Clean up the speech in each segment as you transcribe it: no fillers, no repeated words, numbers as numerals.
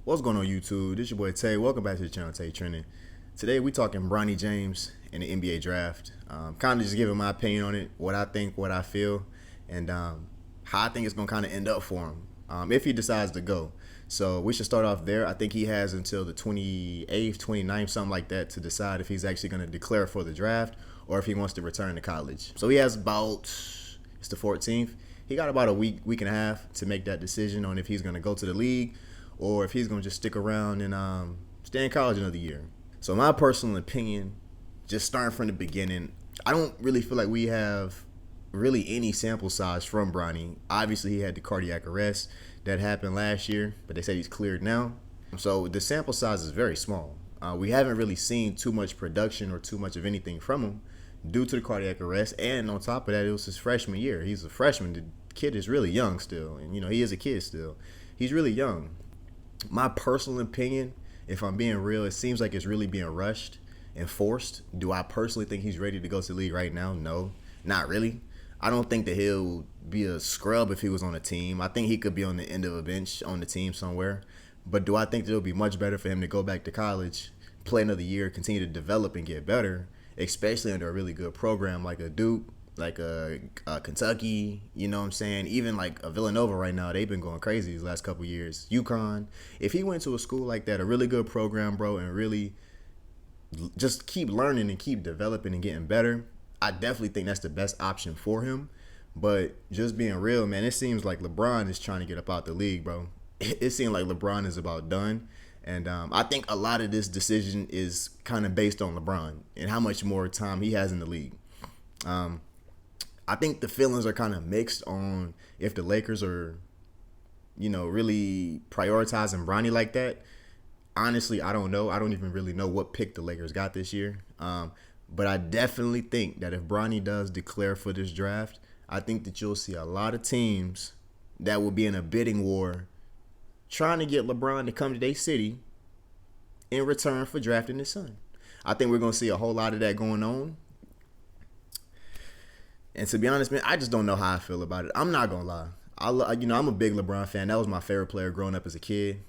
What's going on YouTube? This your boy Tay. Welcome back to the channel Tay Trending. Today we talking Bronny James and the NBA draft. Kind of just giving my opinion on it, what I think, what I feel, and how I think it's going to kind of end up for him if he decides to go. So we should start off there. I think he has until the 28th, 29th, something like that to decide if he's actually going to declare for the draft or if he wants to return to college. So he has about, it's the 14th. He got about a week and a half to make that decision on if he's going to go to the league or if he's going to just stick around and stay in college another year. So my personal opinion, just starting from the beginning, I don't really feel like we have really any sample size from Bronny. Obviously, he had the cardiac arrest that happened last year, but they say he's cleared now. So the sample size is very small. We haven't really seen too much production or too much of anything from him due to the cardiac arrest. And on top of that, it was his freshman year. He's a freshman. The kid is really young still. And, he is a kid still. He's really young. My personal opinion, if I'm being real, it seems like it's really being rushed and forced. Do I personally think he's ready to go to the league right now? No, not really. I don't think that he'll be a scrub if he was on a team. I think he could be on the end of a bench on the team somewhere. But do I think that it'll be much better for him to go back to college, play another year, continue to develop and get better, especially under a really good program like a Duke, like a Kentucky, you know what I'm saying? Even like a Villanova right now, they've been going crazy these last couple of years. UConn. If he went to a school like that, a really good program, bro, and really just keep learning and keep developing and getting better, I definitely think that's the best option for him. But just being real, man, it seems like LeBron is trying to get up out the league, bro. It seems like LeBron is about done. And I think a lot of this decision is kind of based on LeBron and how much more time he has in the league. I think the feelings are kind of mixed on if the Lakers are, really prioritizing Bronny like that. Honestly, I don't know. I don't even really know what pick the Lakers got this year. But I definitely think that if Bronny does declare for this draft, I think that you'll see a lot of teams that will be in a bidding war trying to get LeBron to come to their city in return for drafting his son. I think we're going to see a whole lot of that going on. And to be honest, man, I just don't know how I feel about it. I'm not going to lie. I'm a big LeBron fan. That was my favorite player growing up as a kid.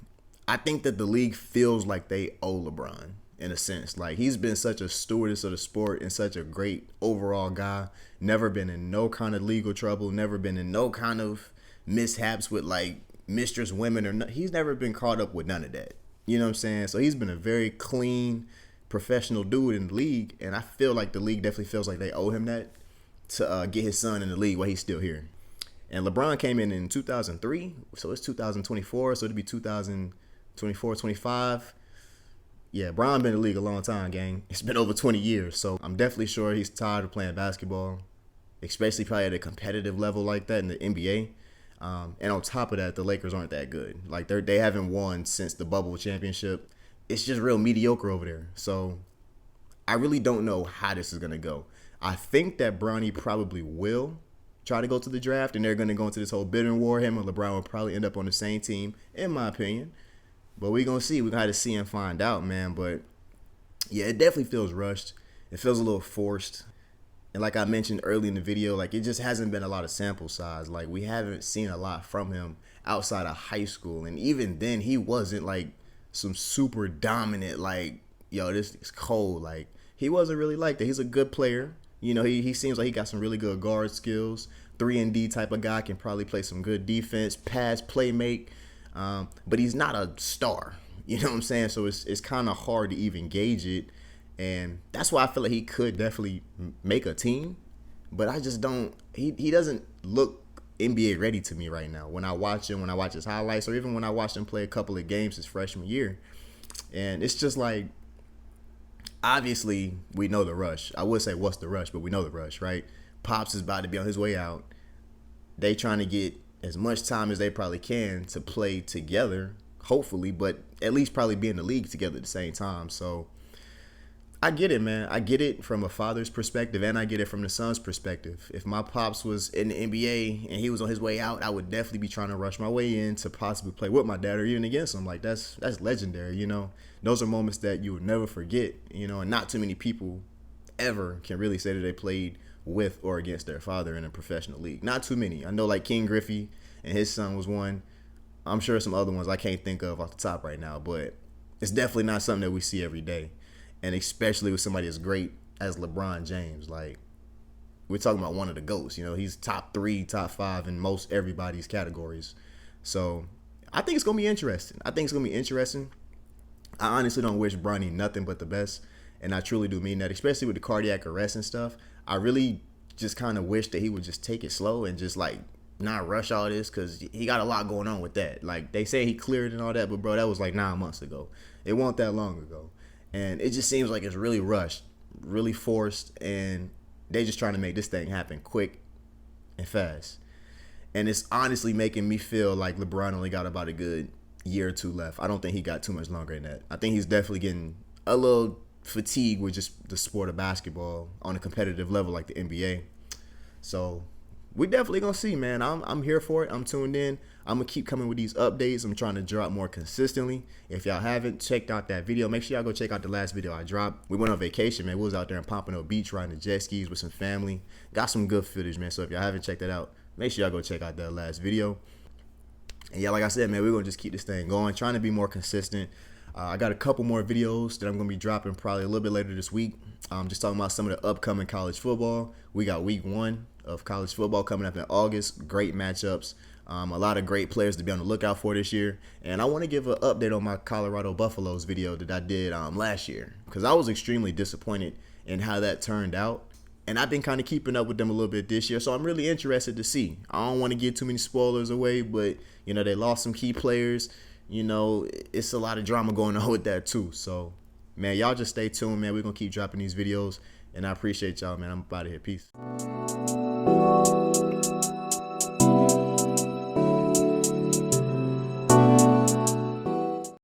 I think that the league feels like they owe LeBron in a sense. Like, he's been such a stewardess of the sport and such a great overall guy. Never been in no kind of legal trouble. Never been in no kind of mishaps with, like, mistress women or he's never been caught up with none of that. You know what I'm saying? So he's been a very clean, professional dude in the league. And I feel like the league definitely feels like they owe him that to get his son in the league while he's still here. And LeBron came in 2003, so it's 2024, so it'll be 2024, 25. Yeah, Bron been in the league a long time, gang. It's been over 20 years, so I'm definitely sure he's tired of playing basketball, especially probably at a competitive level like that in the NBA. And on top of that, the Lakers aren't that good. Like, they haven't won since the bubble championship. It's just real mediocre over there. So I really don't know how this is going to go. I think that Bronny probably will try to go to the draft, and they're going to go into this whole bidding war. Him and LeBron will probably end up on the same team, in my opinion. But we're going to see. We're going to have to see and find out, man. But, yeah, it definitely feels rushed. It feels a little forced. And like I mentioned early in the video, like, it just hasn't been a lot of sample size. Like, we haven't seen a lot from him outside of high school. And even then, he wasn't, like, some super dominant, like, yo, this is cold. Like, he wasn't really like that. He's a good player. He seems like he got some really good guard skills. 3-and-D type of guy, can probably play some good defense, pass, play make. But he's not a star. You know what I'm saying? So it's kind of hard to even gauge it. And that's why I feel like he could definitely make a team. But I just don't. He doesn't look NBA ready to me right now. When I watch him, when I watch his highlights, or even when I watch him play a couple of games his freshman year. And it's just like, obviously, we know the rush. I would say what's the rush, but we know the rush, right? Pops is about to be on his way out. They trying to get as much time as they probably can to play together, hopefully, but at least probably be in the league together at the same time. So I get it, man. I get it from a father's perspective, and I get it from the son's perspective. If my pops was in the NBA and he was on his way out, I would definitely be trying to rush my way in to possibly play with my dad or even against him. Like, that's legendary, Those are moments that you would never forget, and not too many people ever can really say that they played with or against their father in a professional league. Not too many. I know, like, King Griffey and his son was one. I'm sure some other ones I can't think of off the top right now, but it's definitely not something that we see every day, and especially with somebody as great as LeBron James. Like, we're talking about one of the GOATs. You know, he's top 3, top 5 in most everybody's categories. So I think it's gonna be interesting. I honestly don't wish Bronny nothing but the best, and I truly do mean that, especially with the cardiac arrest and stuff. I really just kind of wish that he would just take it slow and just like not rush all this, because he got a lot going on with that. Like, they say he cleared and all that, but bro, that was like 9 months ago. It wasn't that long ago, and it just seems like it's really rushed, really forced, and they just trying to make this thing happen quick and fast. And it's honestly making me feel like LeBron only got about a good year or 2 left. I don't think he got too much longer than that. I think he's definitely getting a little fatigued with just the sport of basketball on a competitive level like the NBA. So we definitely gonna see, man. I'm here for it. I'm tuned in. I'm gonna keep coming with these updates. I'm trying to drop more consistently. If y'all haven't checked out that video, make sure y'all go check out the last video I dropped. We went on vacation, man. We was out there in Pompano Beach riding the jet skis with some family. Got some good footage, man. So if y'all haven't checked that out, make sure y'all go check out that last video. And yeah, like I said, man, we're gonna just keep this thing going, trying to be more consistent. I got a couple more videos that I'm gonna be dropping probably a little bit later this week. Just talking about some of the upcoming college football. We got week 1 of college football coming up in August. Great matchups. A lot of great players to be on the lookout for this year. And I want to give an update on my Colorado Buffaloes video that I did last year, because I was extremely disappointed in how that turned out. And I've been kind of keeping up with them a little bit this year, so I'm really interested to see. I don't want to give too many spoilers away, but, you know, they lost some key players. You know, it's a lot of drama going on with that too. So, man, y'all just stay tuned, man. We're going to keep dropping these videos, and I appreciate y'all, man. I'm out of here. Peace.